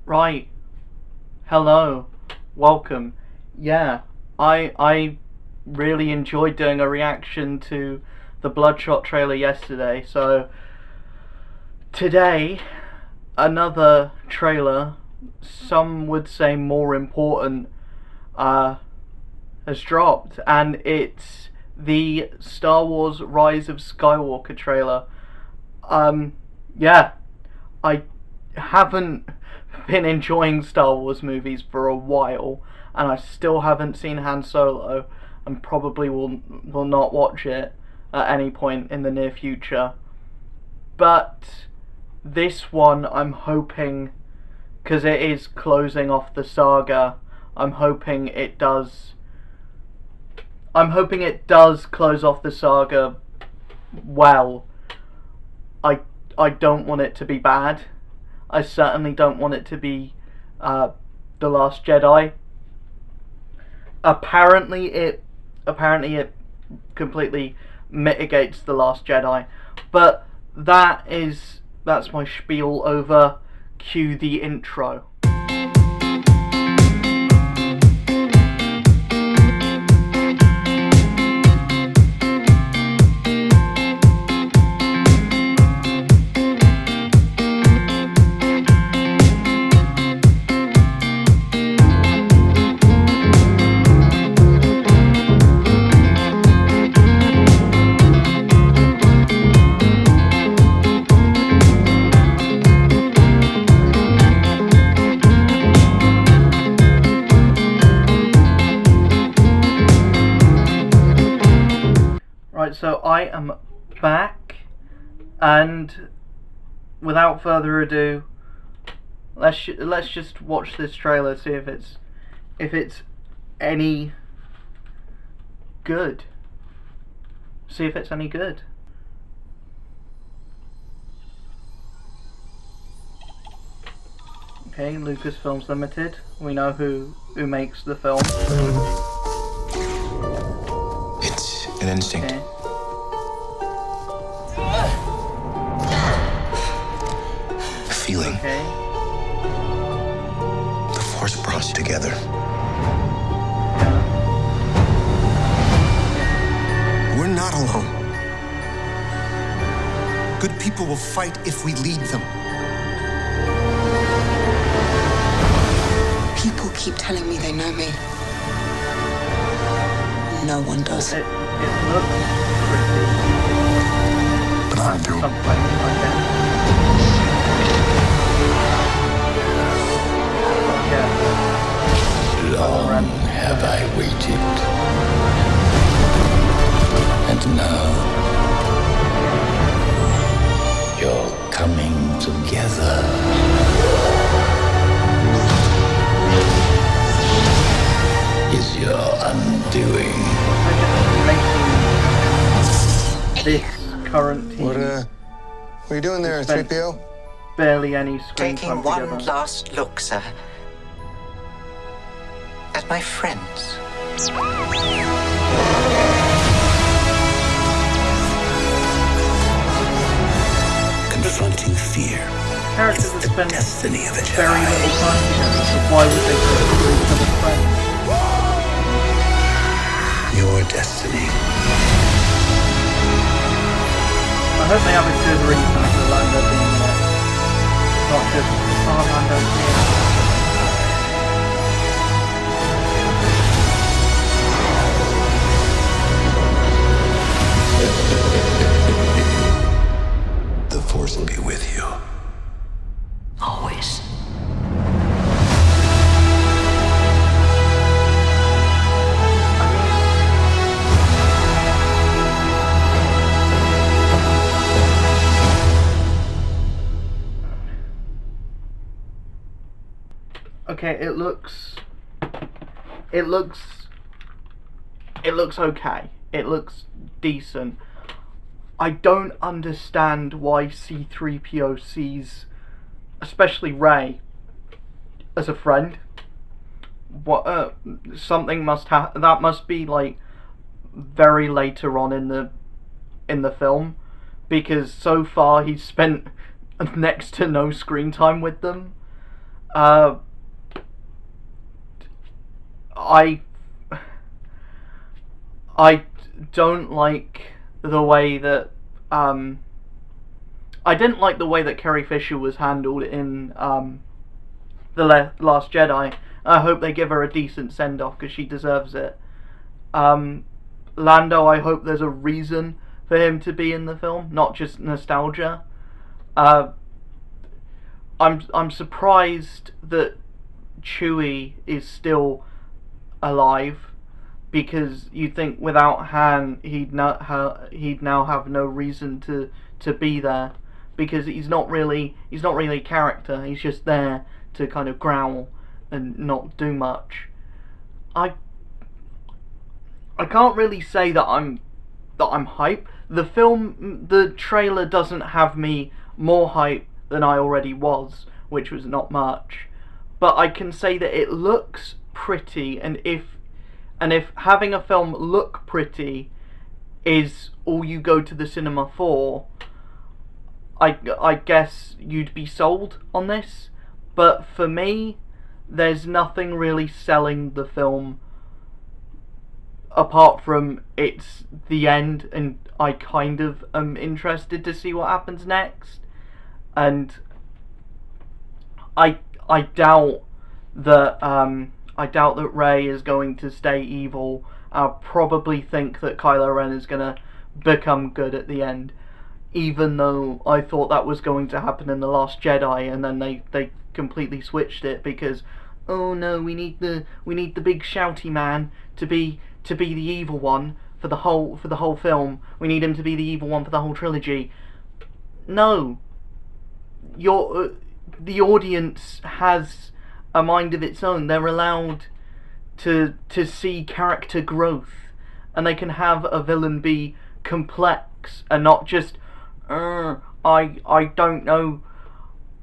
Right. Hello. Welcome. Yeah, I really enjoyed doing a reaction to the Bloodshot trailer yesterday. So today, another trailer, some would say more important, uh, has dropped, and it's the Star Wars Rise of Skywalker trailer. Um, yeah, I haven't been enjoying Star Wars movies for a while, and I still haven't seen Han Solo, and probably will not watch it at any point in the near future. But this one, I'm hoping, because it is closing off the saga, I'm hoping it does. I'm hoping it does close off the saga well. I I don't want it to be bad. I certainly don't want it to be The Last Jedi. Apparently it completely mitigates The Last Jedi. But that's my spiel over. Cue the intro. Right, so I am back, and without further ado, let's just watch this trailer, see if it's any good. See if it's any good. Okay, Lucasfilms Limited. We know who makes the film. It's an instinct. Okay. Feeling. Okay. The Force brought us together. We're not alone. Good people will fight if we lead them. People keep telling me they know me. No one does. It looks pretty. But I do. Something like that. Long have I waited, and now you're coming together. Is your undoing. This current team. What are you doing there, 3PO? Barely any screen Taking time one together. last look, sir, at my friends. Confronting fear Characters is that the spend destiny of a very Jedi. little time together, so why would they consider each other's friends? Your destiny. I hope they have a good reason for Lando being there. Not just, oh, Lando's here. The Force will be with you. Always. Okay, it looks okay. It looks decent. I don't understand why C-3PO sees, especially Rey, as a friend. What something must have, that must be like very later on in the film, because so far he's spent next to no screen time with them. I I don't like the way that I didn't like the way that Carrie Fisher was handled in The Last Jedi. I hope they give her a decent send off because she deserves it. Lando, I hope there's a reason for him to be in the film, not just nostalgia. I'm surprised that Chewie is still alive, because you'd think without Han he'd now have no reason to be there, because he's not really a character. He's just there to kind of growl and not do much. I can't really say that I'm hype. The trailer doesn't have me more hype than I already was, which was not much. But I can say that it looks pretty, and if having a film look pretty is all you go to the cinema for, I guess you'd be sold on this. But for me, there's nothing really selling the film apart from it's the end, and I kind of am interested to see what happens next. And I doubt that Rey is going to stay evil. I probably think that Kylo Ren is gonna become good at the end, even though I thought that was going to happen in The Last Jedi, and then they completely switched it because, oh no, we need the big shouty man to be the evil one for the whole film. We need him to be the evil one for the whole trilogy. No, the audience has a mind of its own. They're allowed to see character growth, and they can have a villain be complex and not just I don't know,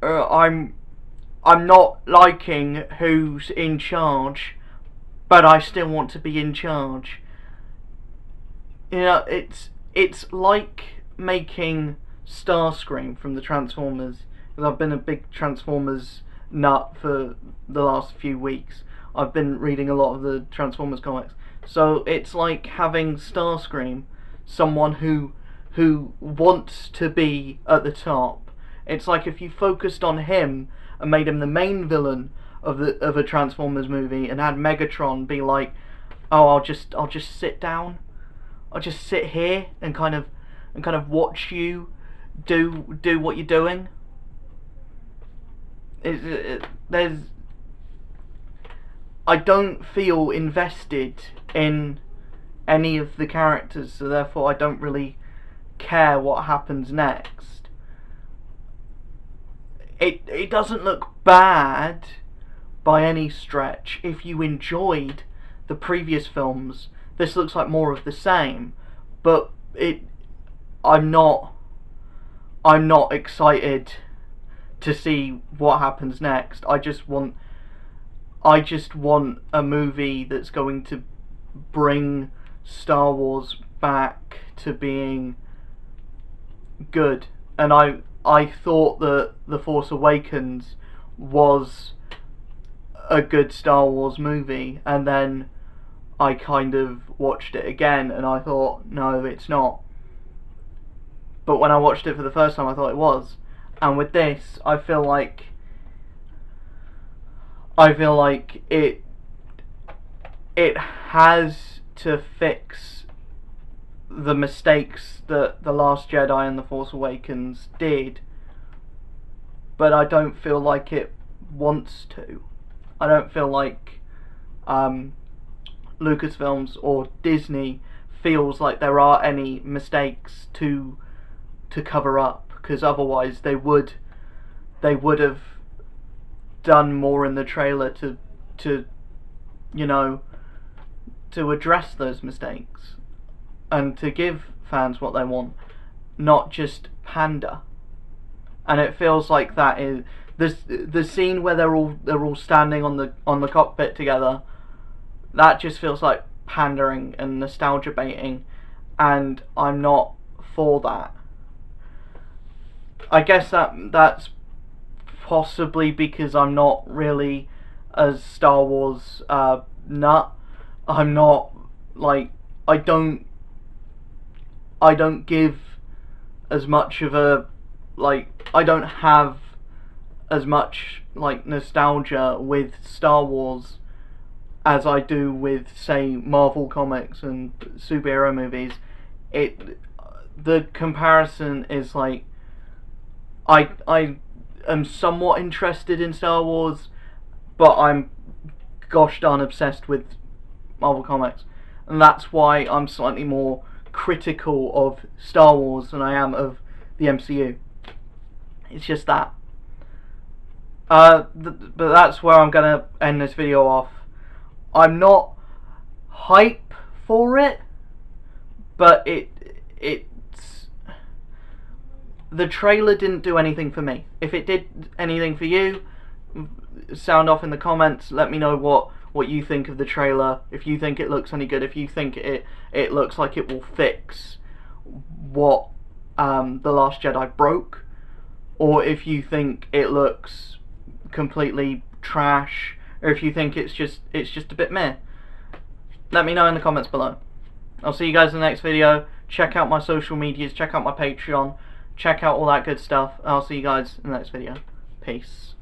I'm not liking who's in charge, but I still want to be in charge. You know, it's like making Starscream from the Transformers, because I've been a big Transformers nut for the last few weeks. I've been reading a lot of the Transformers comics. So it's like having Starscream, someone who wants to be at the top. It's like if you focused on him and made him the main villain of a Transformers movie, and had Megatron be like, oh, I'll just sit down, I'll just sit here and kind of watch you do what you're doing. I don't feel invested in any of the characters, so therefore I don't really care what happens next. It doesn't look bad by any stretch. If you enjoyed the previous films, this looks like more of the same. But I'm not excited to see what happens next. I just want a movie that's going to bring Star Wars back to being good. And I thought that The Force Awakens was a good Star Wars movie, and then I kind of watched it again and I thought, no, it's not. But when I watched it for the first time, I thought it was. And with this, I feel like it has to fix the mistakes that The Last Jedi and The Force Awakens did, but I don't feel like it wants to. I don't feel like Lucasfilms or Disney feels like there are any mistakes to cover up, because otherwise they would have done more in the trailer to you know, to address those mistakes and to give fans what they want, not just pander. And it feels like that is the scene where they're all standing on the cockpit together. That just feels like pandering and nostalgia baiting, and I'm not for that. I guess that's possibly because I'm not really a Star Wars nut. I'm not, like, I don't give as much of a, like, I don't have as much, like, nostalgia with Star Wars as I do with, say, Marvel comics and superhero movies. The comparison is like, I am somewhat interested in Star Wars, but I'm gosh darn obsessed with Marvel comics, and that's why I'm slightly more critical of Star Wars than I am of the MCU. It's just that. But that's where I'm gonna end this video off. I'm not hype for it, but it's the trailer didn't do anything for me. If it did anything for you, sound off in the comments. Let me know what you think of the trailer. If you think it looks any good, if you think it looks like it will fix what The Last Jedi broke, or if you think it looks completely trash, or if you think it's just a bit meh. Let me know in the comments below. I'll see you guys in the next video. Check out my social medias, check out my Patreon, check out all that good stuff. I'll see you guys in the next video. Peace.